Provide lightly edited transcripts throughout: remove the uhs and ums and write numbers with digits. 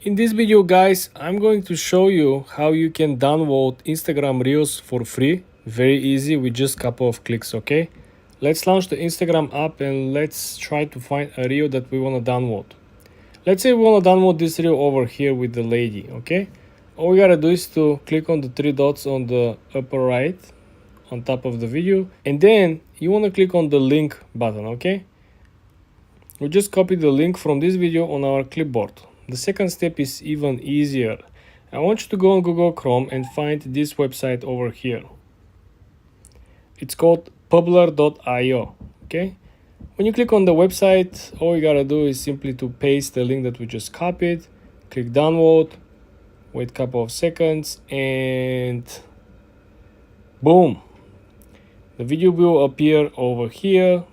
In this video, guys, I'm going to show you how you can download Instagram Reels for free. Very easy with just a couple of clicks, okay? Let's launch the Instagram app and let's try to find a reel that we want to download. Let's say we want to download this reel over here with the lady, okay? All we gotta do is to click on the three dots on the upper right on top of the video, and then you want to click on the link button, okay? We just copy the link from this video on our clipboard. The second step is even easier. I want you to go on Google Chrome and find this website over here. It's called publer.io, okay? When you click on the website, all you gotta do is simply to paste the link that we just copied, click download, wait a couple of seconds, and boom! The video will appear over here.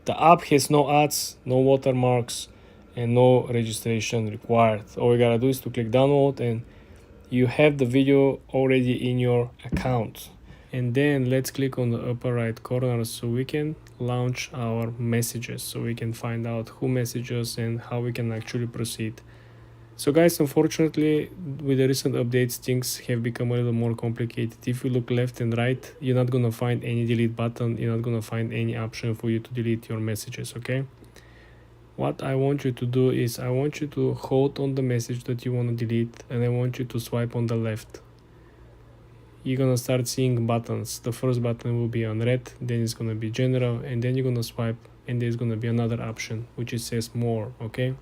The app has no ads, no watermarks, and no registration required. All you gotta do is to click download and you have the video already in your account. And then let's click on the upper right corner so we can launch our messages, so we can find out who messages and how we can actually proceed. So guys, unfortunately, with the recent updates, things have become a little more complicated. If you look left and right, you're not gonna find any delete button. You're not gonna find any option for you to delete your messages, okay? What I want you to do is I want you to hold on the message that you want to delete, and I want you to swipe on the left. You're gonna start seeing buttons. The first button will be on red, then it's gonna be general, and then you're gonna swipe and there's gonna be another option which it says more, okay?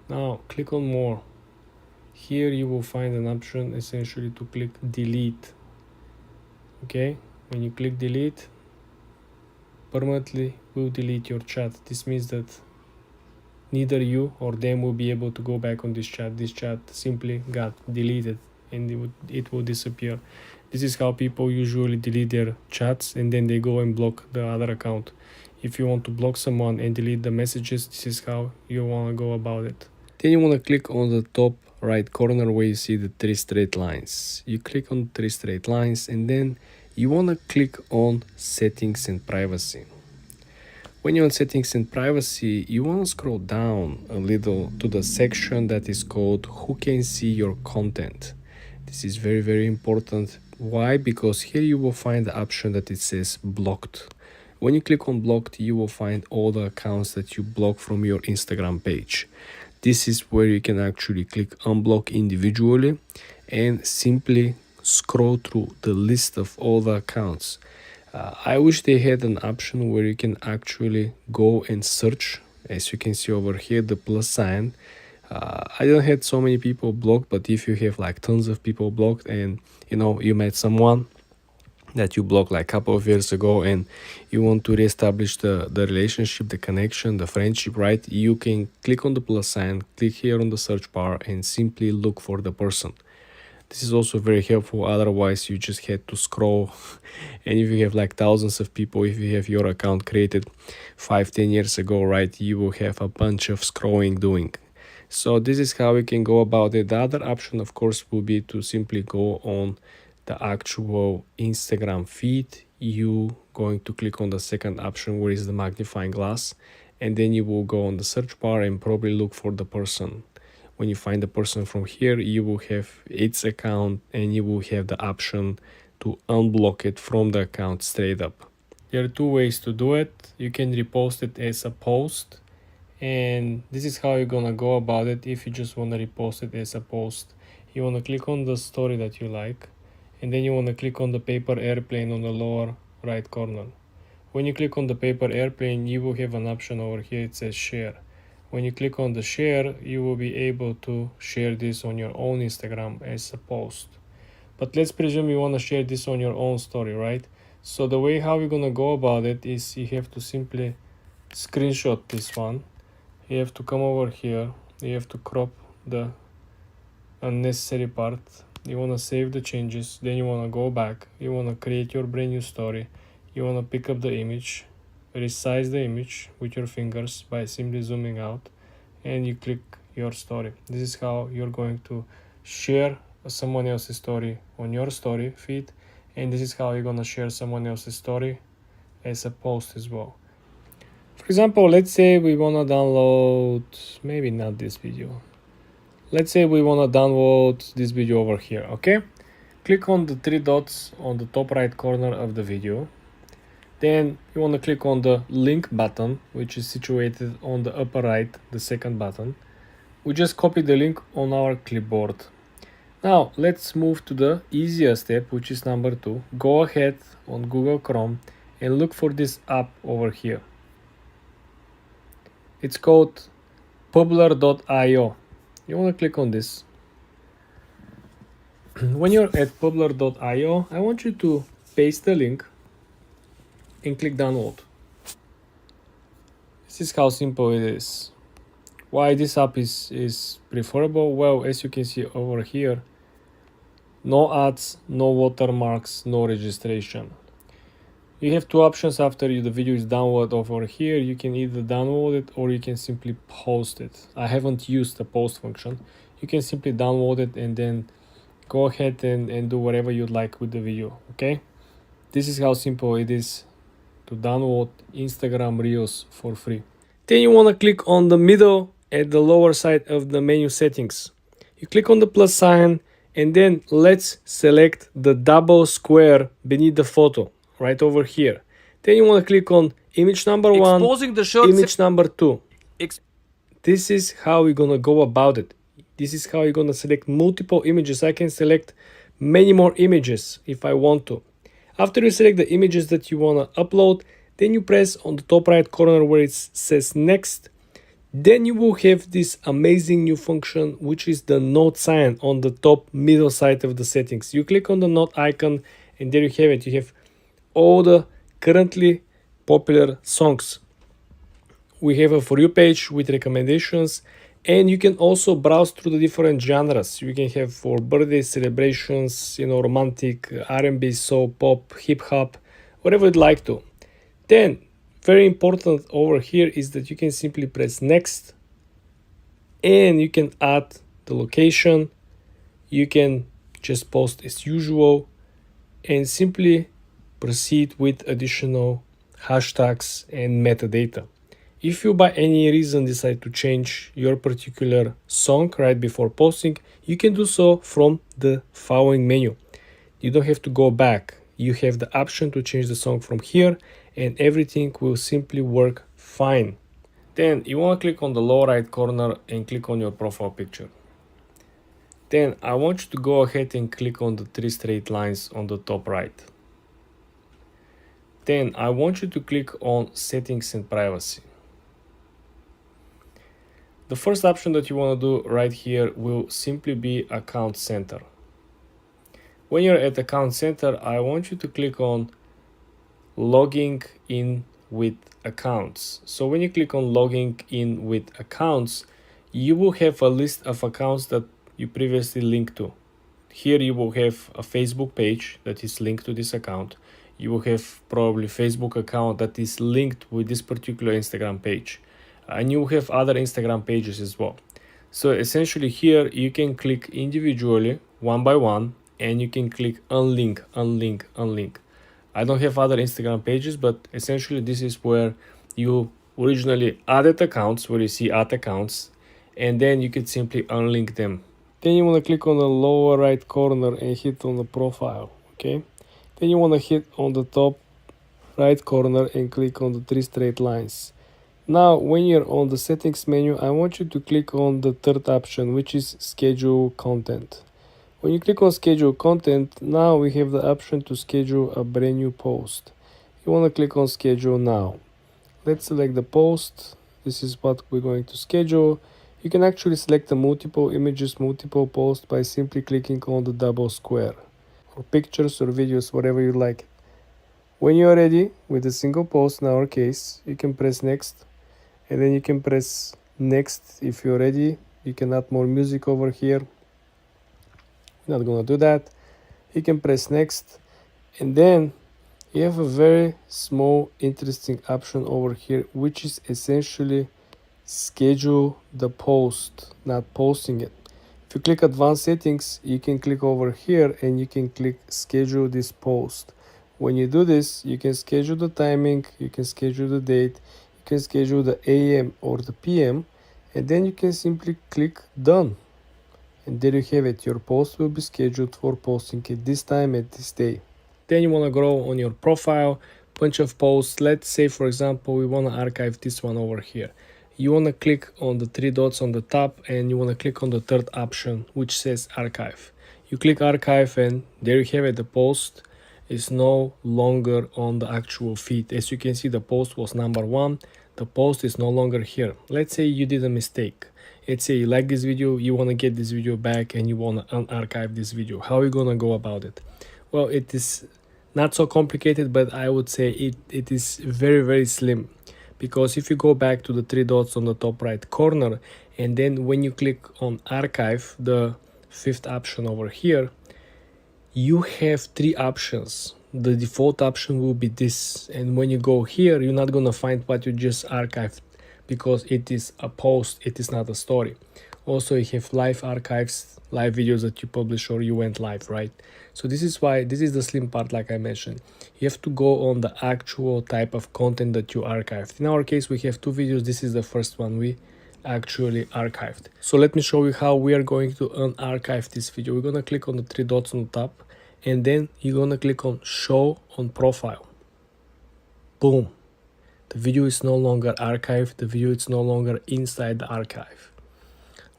Now click on more. Here you will find an option essentially to click delete, okay? When you click delete, permanently will delete your chat. This means that neither you or them will be able to go back on this chat. This chat simply got deleted and it will disappear. This is how people usually delete their chats, and then they go and block the other account. If you want to block someone and delete the messages, this is how you want to go about it. Then you want to click on the top right corner where you see the three straight lines. You click on three straight lines and then you want to click on settings and privacy. When you're on settings and privacy, you want to scroll down a little to the section that is called who can see your content. This is very, very important. Why? Because here you will find the option that it says blocked. When you click on blocked, you will find all the accounts that you block from your Instagram page. This is where you can actually click unblock individually and simply scroll through the list of all the accounts. I wish they had an option where you can actually go and search. As you can see over here, the plus sign. I don't have so many people blocked, but if you have like tons of people blocked and you met someone that you blocked like a couple of years ago and you want to reestablish the relationship, the connection, the friendship, right? You can click on the plus sign, click here on the search bar and simply look for the person. This is also very helpful. Otherwise, you just had to scroll. And if you have like thousands of people, if you have your account created 5-10 years ago, right, you will have a bunch of scrolling doing. So this is how we can go about it. The other option, of course, will be to simply go on the actual Instagram feed. You going to click on the second option where is the magnifying glass, and then you will go on the search bar and probably look for the person. When you find the person from here, you will have its account and you will have the option to unblock it from the account straight up. There are two ways to do it. You can repost it as a post, and this is how you're gonna go about it. If you just want to repost it as a post, you want to click on the story that you like, and then you want to click on the paper airplane on the lower right corner. When you click on the paper airplane, you will have an option over here. It says share. When you click on the share, you will be able to share this on your own Instagram as a post. But let's presume you want to share this on your own story, right? So the way how you're gonna go about it is you have to simply screenshot this one. You have to come over here. You have to crop the unnecessary part. You want to save the changes. Then you want to go back. You want to create your brand new story. You want to pick up the image, resize the image with your fingers by simply zooming out, and you click your story. This is how you're going to share someone else's story on your story feed, and this is how you're going to share someone else's story as a post as well. For example, let's say we want to download, maybe not this video. Let's say we want to download this video over here, okay? Click on the three dots on the top right corner of the video. Then you want to click on the link button, which is situated on the upper right, the second button. We just copy the link on our clipboard. Now let's move to the easier step, which is number 2. Go ahead on Google Chrome and look for this app over here. It's called publer.io. You want to click on this. When you're at publer.io, I want you to paste the link and click download. This is how simple it is. Why this app is preferable? Well, as you can see over here, no ads, no watermarks, no registration. You have two options after the video is downloaded over here. You can either download it or you can simply post it. I haven't used the post function. You can simply download it and then go ahead and do whatever you'd like with the video, okay? This is how simple it is to download Instagram Reels for free. Then you want to click on the middle at the lower side of the menu settings. You click on the plus sign and then let's select the double square beneath the photo right over here. Then you want to click on image number 1, image number 2. This is how we're going to go about it. This is how you're going to select multiple images. I can select many more images if I want to. After you select the images that you want to upload, then you press on the top right corner where it says next. Then you will have this amazing new function, which is the note sign on the top middle side of the settings. You click on the note icon and there you have it. You have all the currently popular songs. We have a For You page with recommendations, and you can also browse through the different genres. You can have for birthday celebrations, romantic, R&B, soul, pop, hip hop, whatever you'd like to. Then, very important over here is that you can simply press next and you can add the location. You can just post as usual and simply proceed with additional hashtags and metadata. If you by any reason decide to change your particular song right before posting, you can do so from the following menu. You don't have to go back. You have the option to change the song from here and everything will simply work fine. Then you want to click on the lower right corner and click on your profile picture. Then I want you to go ahead and click on the 3 straight lines on the top right. Then I want you to click on settings and privacy. The first option that you want to do right here will simply be account center. When you're at account center, I want you to click on logging in with accounts. So when you click on logging in with accounts, you will have a list of accounts that you previously linked to. Here you will have a Facebook page that is linked to this account. You will have probably Facebook account that is linked with this particular Instagram page. And you will have other Instagram pages as well. So essentially here you can click individually one by one and you can click unlink, unlink, unlink. I don't have other Instagram pages, but essentially this is where you originally added accounts, where you see add accounts, and then you can simply unlink them. Then you want to click on the lower right corner and hit on the profile, okay? Then you want to hit on the top right corner and click on the 3 straight lines. Now, when you're on the settings menu, I want you to click on the third option, which is schedule content. When you click on schedule content, now we have the option to schedule a brand new post. You want to click on schedule now. Let's select the post. This is what we're going to schedule. You can actually select the multiple images, multiple posts by simply clicking on the double square, or pictures or videos, whatever you like. When you're ready with a single post, in our case, you can press next. And then you can press next if you're ready. You can add more music over here. We're not gonna do that. You can press next. And then you have a very small interesting option over here, which is essentially schedule the post, not posting it. If you click advanced settings, you can click over here and you can click schedule this post. When you do this, you can schedule the timing, you can schedule the date, can schedule the AM or the PM, and then you can simply click done. And there you have it, your post will be scheduled for posting at this time at this day. Then you want to grow on your profile, bunch of posts. Let's say, for example, we want to archive this one over here. You want to click on the three dots on the top and you want to click on the third option, which says archive. You click archive and there you have it, the post is no longer on the actual feed. As you can see, the post was number one. The post is no longer here. Let's say you did a mistake. Let's say you like this video, you want to get this video back and you want to unarchive this video. How are you going to go about it? Well, it is not so complicated, but I would say it is very, very slim. Because if you go back to the three dots on the top right corner, and then when you click on archive, the fifth option over here, you have three options. The default option will be this, and when you go here, you're not gonna find what you just archived because it is a post, it is not a story. Also, you have live archives, live videos that you publish or you went live, right? So this is why this is the slim part, like I mentioned. You have to go on the actual type of content that you archived. In our case, we have two videos. This is the first one we actually archived. So let me show you how we are going to unarchive this video. We're gonna click on the three dots on the top, and then you're gonna click on show on profile. Boom. The video is no longer archived. The video is no longer inside the archive.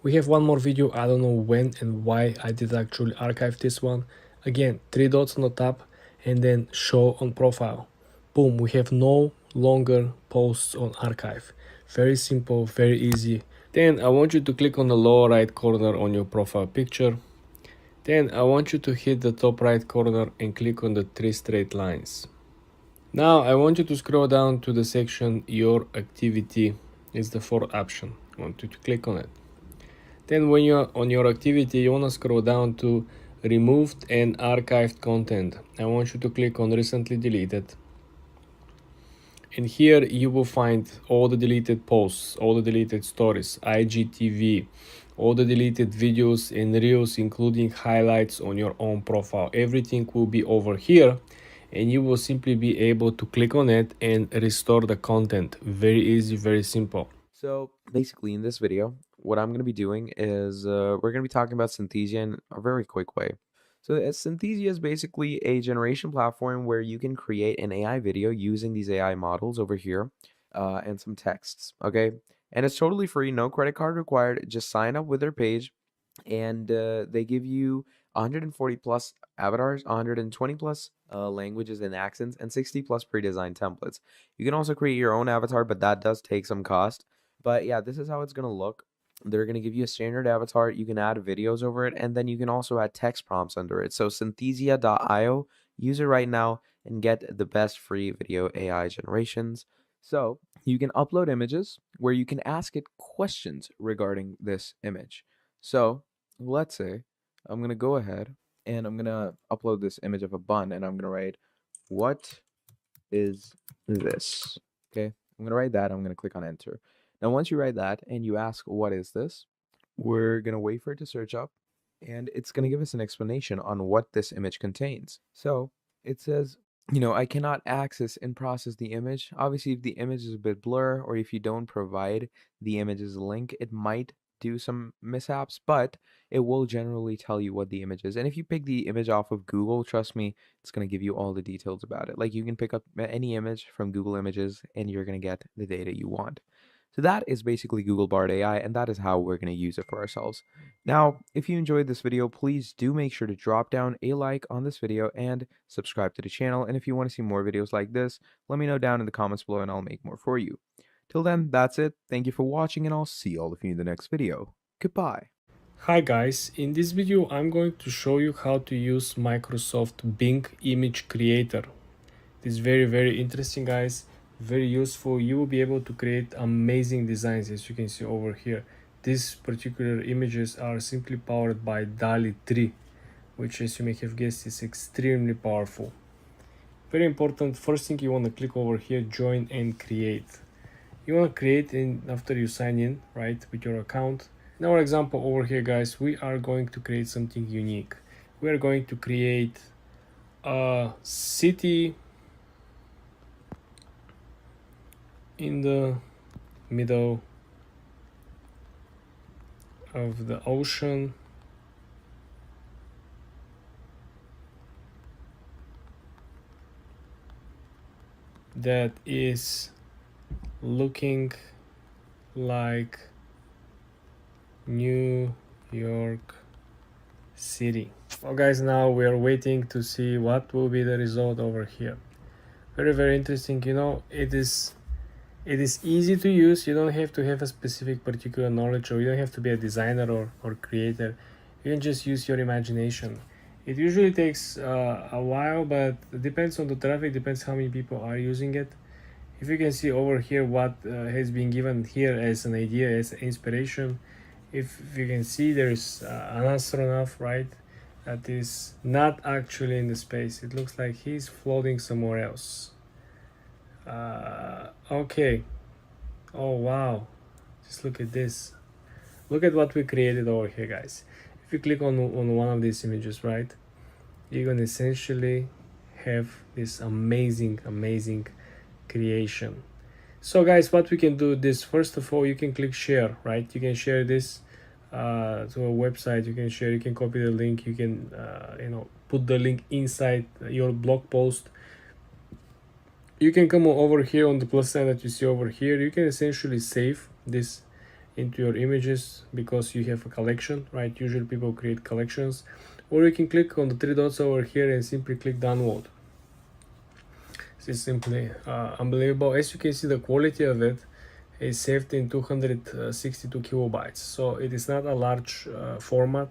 We have one more video. I don't know when and why I did actually archive this one. Again, three dots on the top and then show on profile. Boom, we have no longer posts on archive. Very simple, very easy. Then I want you to click on the lower right corner on your profile picture. Then I want you to hit the top right corner and click on the three straight lines. Now I want you to scroll down to the section your activity is the fourth option. I want you to click on it. Then when you're on your activity, you want to scroll down to removed and archived content. I want you to click on recently deleted. And here you will find all the deleted posts, all the deleted stories, IGTV, all the deleted videos and reels, including highlights on your own profile. Everything will be over here and you will simply be able to click on it and restore the content. Very easy, very simple. So basically in this video, what I'm going to be doing is we're going to be talking about Synthesia in a very quick way. So Synthesia is basically a generation platform where you can create an AI video using these AI models over here and some texts, okay? And it's totally free, no credit card required. Just sign up with their page and they give you 140 plus avatars, 120 plus languages and accents, and 60 plus pre-designed templates. You can also create your own avatar, but that does take some cost. But yeah, this is how it's going to look. They're going to give you a standard avatar. You can add videos over it, and then you can also add text prompts under it. So synthesia.io, use it right now and get the best free video AI generations. So you can upload images where you can ask it questions regarding this image. So let's say I'm going to go ahead and I'm going to upload this image of a bun, and I'm going to write, what is this? Okay, I'm going to write that. I'm going to click on enter. Now, once you write that and you ask, what is this? We're going to wait for it to search up, and it's going to give us an explanation on what this image contains. So it says, I cannot access and process the image. Obviously, if the image is a bit blur, or if you don't provide the image's link, it might do some mishaps, but it will generally tell you what the image is. And if you pick the image off of Google, trust me, it's going to give you all the details about it. Like, you can pick up any image from Google Images and you're going to get the data you want. So that is basically Google Bard AI, and that is how we're going to use it for ourselves. Now, if you enjoyed this video, please do make sure to drop down a like on this video and subscribe to the channel. And if you want to see more videos like this, let me know down in the comments below and I'll make more for you. Till then, that's it. Thank you for watching, and I'll see all of you in the next video. Goodbye. Hi guys, in this video I'm going to show you how to use Microsoft Bing Image Creator. It is very interesting, guys, very useful. You will be able to create amazing designs, as you can see over here. These particular images are simply powered by Dalio 3, which, as you may have guessed, is extremely powerful. Very important, first thing you want to click over here, join and create. You want to create after you sign in, right, with your account. In our example over here, guys, we are going to create something unique. We are going to create a city in the middle of the ocean. That is looking like New York City. Well guys, now we are waiting to see what will be the result over here. Very interesting. It is easy to use. You don't have to have a specific particular knowledge, or you don't have to be a designer or creator. You can just use your imagination. It usually takes a while, but it depends on the traffic, depends how many people are using it. If you can see over here what has been given here as an idea, as inspiration, if you can see, there's an astronaut, right, that is not actually in the space. It looks like he's floating somewhere else. Okay. Oh wow, just look at this. Look at what we created over here, guys. If you click on one of these images, right, you're gonna essentially have this amazing creation. So guys, what we can do this, first of all, you can click share, right? You can share this to a website. You can share, you can copy the link, you can put the link inside your blog post. You can come over here on the plus sign that you see over here. You can essentially save this into your images because you have a collection, right? Usually people create collections. Or you can click on the three dots over here and simply click download. This is simply unbelievable. As you can see, the quality of it is saved in 262 kilobytes. So it is not a large format,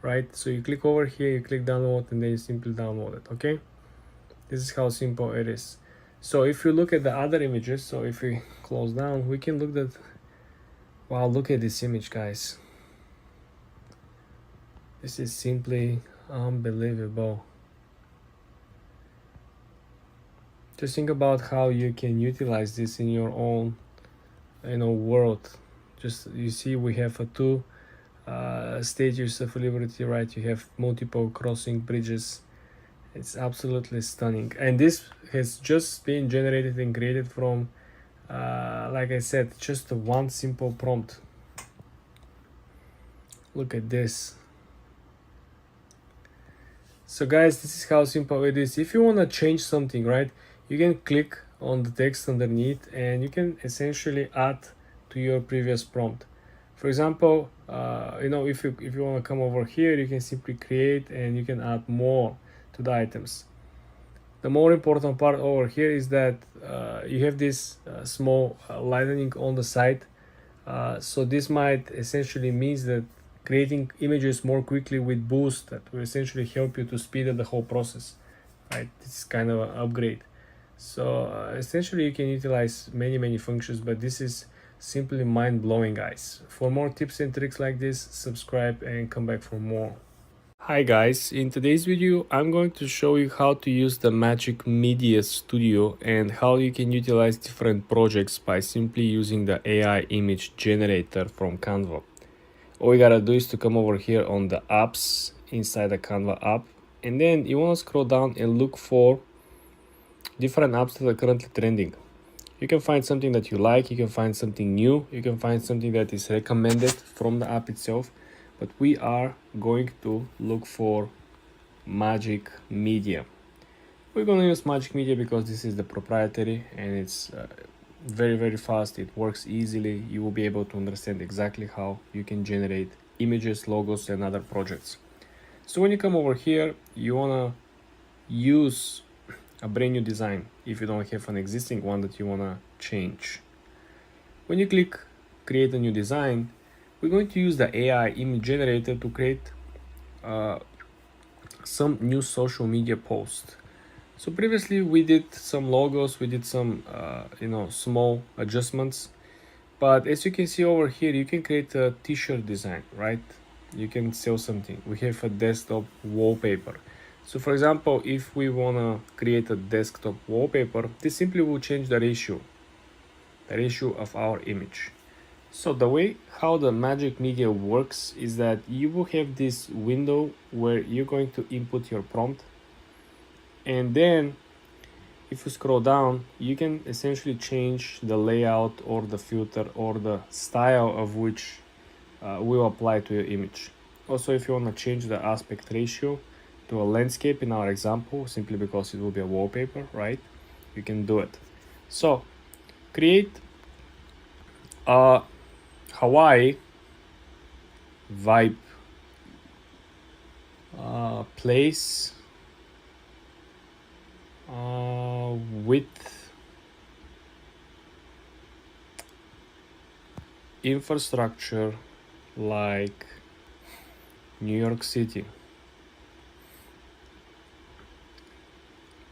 right? So you click over here, you click download, and then you simply download it, okay? This is how simple it is. So if you look at the other images, so if we close down, we can look at, wow, look at this image, guys. This is simply unbelievable. Just think about how you can utilize this in your own world. Just, you see, we have two statues of liberty, right? You have multiple crossing bridges. It's absolutely stunning, and this has just been generated and created from like I said, just one simple prompt. Look at this. So guys, this is how simple it is. If you want to change something, right, you can click on the text underneath and you can essentially add to your previous prompt. For example, if you want to come over here, you can simply create and you can add more to the items. The more important part over here is that you have this small lightning on the side. So this might essentially means that creating images more quickly with boost, that will essentially help you to speed up the whole process, right? This is kind of an upgrade. So essentially you can utilize many functions, but this is simply mind-blowing, guys. For more tips and tricks like this, subscribe and come back for more. Hi guys, in today's video I'm going to show you how to use the Magic Media Studio and how you can utilize different projects by simply using the AI image generator from Canva. All you gotta do is to come over here on the apps inside the Canva app, and then you want to scroll down and look for different apps that are currently trending. You can find something that you like, you can find something new, you can find something that is recommended from the app itself, but we are going to look for Magic Media. We're going to use Magic Media because this is the proprietary and it's very fast. It works easily. You will be able to understand exactly how you can generate images, logos, and other projects. So when you come over here, you want to use a brand new design if you don't have an existing one that you want to change. When you click create a new design, we're going to use the AI image generator to create some new social media post. So previously we did some logos, we did some small adjustments, but as you can see over here, you can create a t-shirt design, right? You can sell something. We have a desktop wallpaper. So for example, if we want to create a desktop wallpaper, this simply will change the ratio of our image. So the way how the Magic Media works is that you will have this window where you're going to input your prompt, and then if you scroll down, you can essentially change the layout or the filter or the style of which will apply to your image. Also, if you want to change the aspect ratio to a landscape in our example, simply because it will be a wallpaper, right? You can do it. So create a Hawaii vibe place with infrastructure like New York City.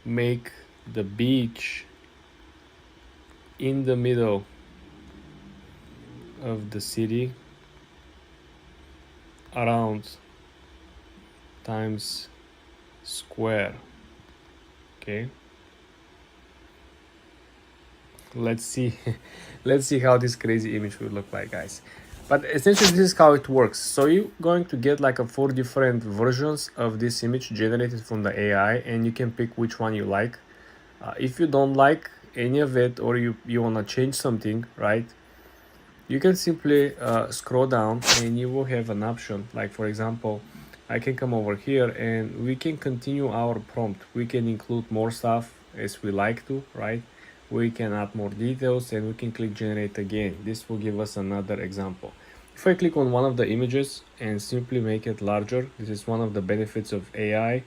Make the beach in the middle of the city around Times Square. Okay, let's see let's see how this crazy image will look like, guys. But essentially this is how it works. So you're going to get like a 4 different versions of this image generated from the AI, and you can pick which one you like. If you don't like any of it, or you want to change something, right, you can simply scroll down and you will have an option. Like, for example, I can come over here and we can continue our prompt. We can include more stuff as we like to, right? We can add more details and we can click generate again. This will give us another example. If I click on one of the images and simply make it larger, this is one of the benefits of AI.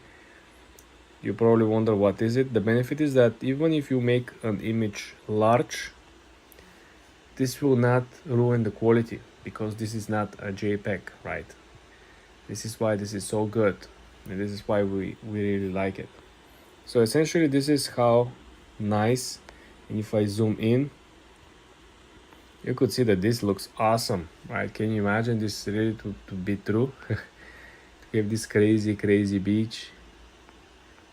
You probably wonder what is it. The benefit is that even if you make an image large, this will not ruin the quality, because this is not a JPEG, right? This is why this is so good, and this is why we really like it. So essentially this is how nice, and if I zoom in, you could see that this looks awesome, right? Can you imagine this really to be true? We have this crazy beach.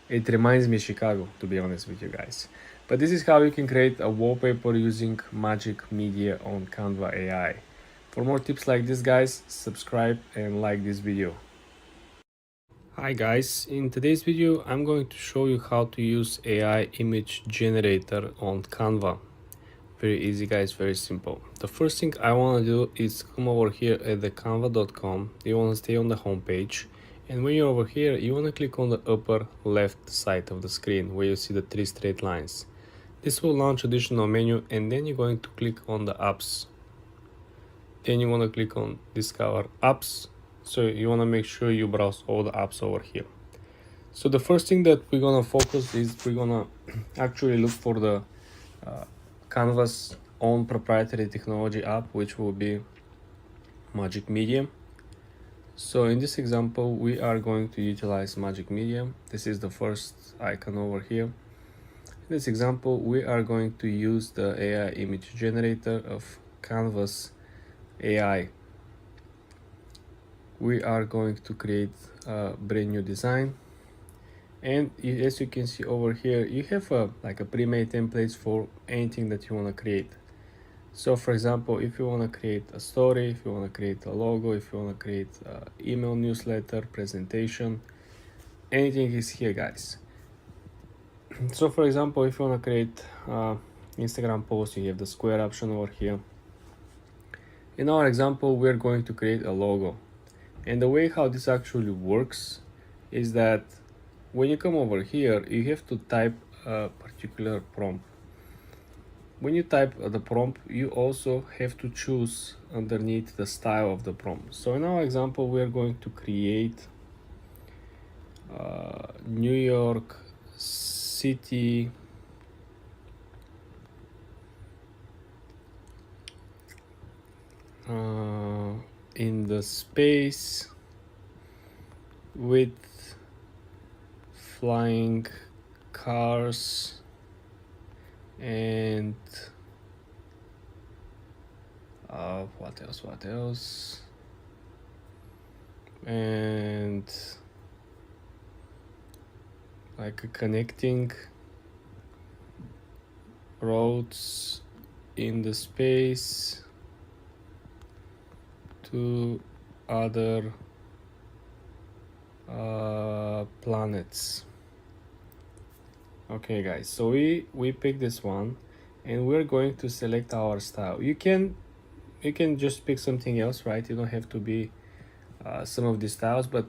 It reminds me of Chicago, to be honest with you guys. But this is how you can create a wallpaper using Magic Media on Canva AI. For more tips like this, guys, subscribe and like this video. Hi guys, in today's video I'm going to show you how to use AI image generator on Canva. Very easy, guys, very simple. The first thing I want to do is come over here at the canva.com. You want to stay on the home page, and when you're over here you want to click on the upper left side of the screen where you see the 3 straight lines. This will launch additional menu, and then you're going to click on the apps. Then you want to click on discover apps. So you want to make sure you browse all the apps over here. So the first thing that we're going to focus is we're going to actually look for the Canva's own proprietary technology app, which will be Magic Media. So in this example we are going to utilize Magic Media. This is the first icon over here. In this example we are going to use the AI image generator of Canva's AI. We are going to create a brand new design, and as you can see over here you have like a pre-made templates for anything that you want to create. So for example, if you want to create a story, if you want to create a logo, if you want to create an email newsletter, presentation, anything is here, guys. So for example, if you want to create Instagram post, you have the square option over here. In our example we're going to create a logo, and the way how this actually works is that when you come over here you have to type a particular prompt. When you type the prompt, you also have to choose underneath the style of the prompt. So in our example we are going to create New York City in the space with flying cars and what else, and like connecting roads in the space to other planets. Okay guys, so we pick this one and we're going to select our style. You can just pick something else, right? You don't have to be some of these styles, but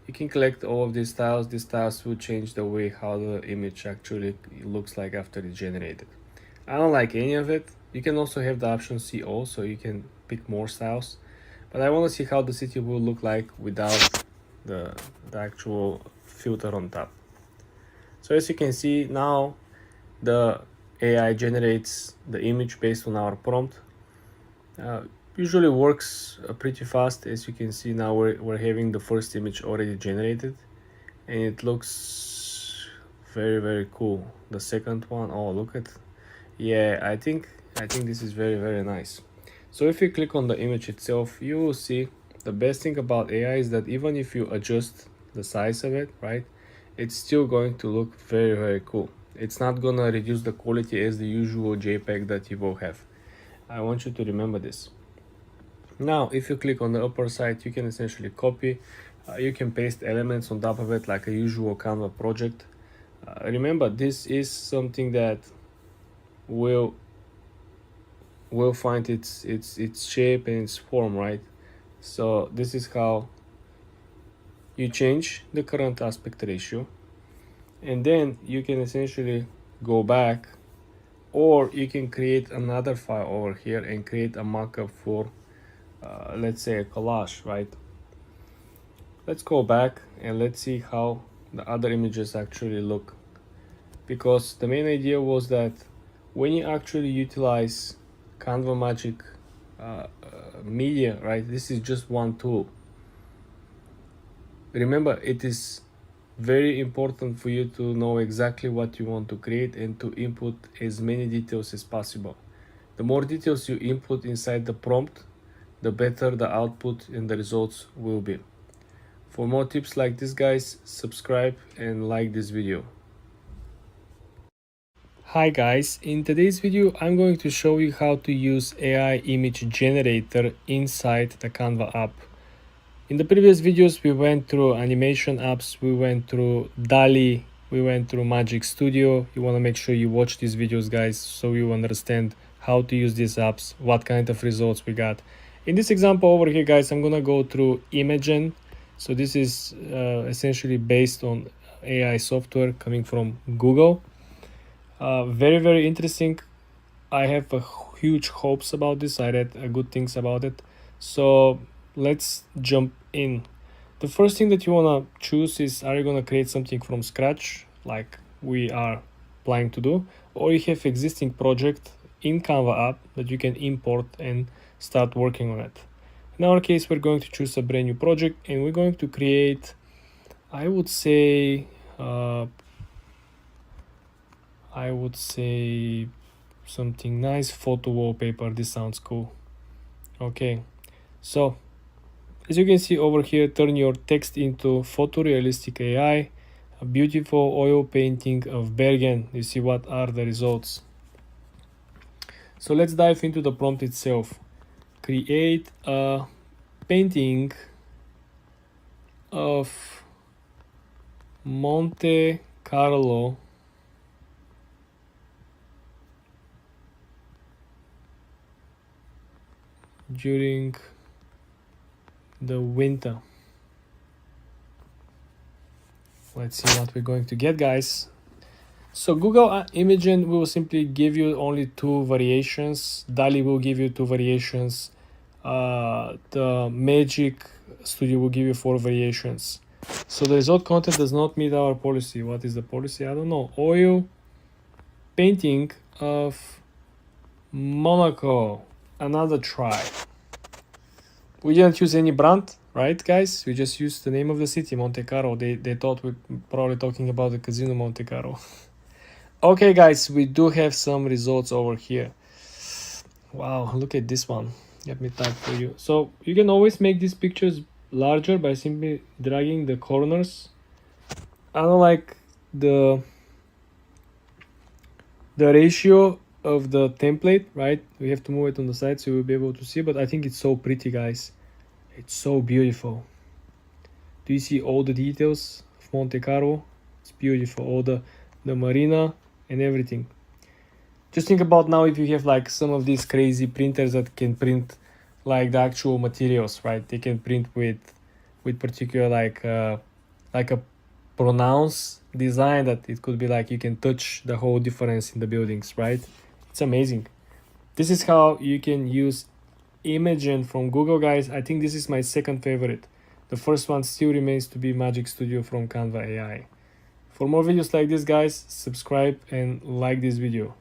you can collect all of these styles. These styles will change the way how the image actually looks like after it's generated. I don't like any of it. You can also have the option see all, so you can pick more styles, but I want to see how the city will look like without the actual filter on top. So as you can see now, the AI generates the image based on our prompt. Uh, Usually works pretty fast. As you can see now, we're having the first image already generated, and it looks very cool. The second one, oh look at, yeah, I think this is very nice. So if you click on the image itself, you will see the best thing about AI is that even if you adjust the size of it, right, it's still going to look very cool. It's not gonna reduce the quality as the usual JPEG that you will have. I want you to remember this. Now if you click on the upper side, you can essentially copy, you can paste elements on top of it like a usual Canva project. Remember, this is something that will find its shape and its form, right? So this is how you change the current aspect ratio, and then you can essentially go back, or you can create another file over here and create a mockup for let's say a collage, right? Let's go back and let's see how the other images actually look, because the main idea was that when you actually utilize Canva Magic media, right, this is just one tool. Remember, it is very important for you to know exactly what you want to create and to input as many details as possible. The more details you input inside the prompt, the better the output and the results will be. For more tips like this, guys, subscribe and like this video. Hi guys, in today's video I'm going to show you how to use AI image generator inside the Canva app. In the previous videos we went through animation apps, we went through Dalio, we went through Magic Studio. You want to make sure you watch these videos, guys, so you understand how to use these apps, what kind of results we got. In this example over here, guys, I'm gonna go through Imagen. So this is essentially based on AI software coming from Google. Very interesting. I have huge hopes about this. I read good things about it. So let's jump in. The first thing that you want to choose is, are you going to create something from scratch like we are planning to do, or you have existing project in Canva app that you can import and start working on it. In our case, we're going to choose a brand new project and we're going to create, I would say something nice, photo wallpaper. This sounds cool. Okay, so as you can see over here, turn your text into photorealistic AI, a beautiful oil painting of Bergen. You see what are the results. So let's dive into the prompt itself. Create a painting of Monte Carlo during the winter. Let's see what we're going to get, guys. So Google Imagen will simply give you only two variations. Dalio will give you two variations. The Magic Studio will give you 4 variations. So the result content does not meet our policy. What is the policy? I don't know. Oil painting of Monaco. Another try. We didn't use any brand, right, guys? We just used the name of the city, Monte Carlo. They thought we're probably talking about the casino Monte Carlo. Okay, guys, we do have some results over here. Wow, look at this one. Let me type for you. So you can always make these pictures larger by simply dragging the corners. I don't like the ratio of the template, right? We have to move it on the side so you'll be able to see, but I think it's so pretty, guys. It's so beautiful. Do you see all the details of Monte Carlo? It's beautiful. All the the marina, and everything. Just think about now if you have like some of these crazy printers that can print like the actual materials, right? They can print with particular like a pronounced design that it could be like you can touch the whole difference in the buildings, right? It's amazing. This is how you can use Imagen from Google, guys. I think this is my second favorite. The first one still remains to be Magic Studio from Canva AI. For more videos like this, guys, subscribe and like this video.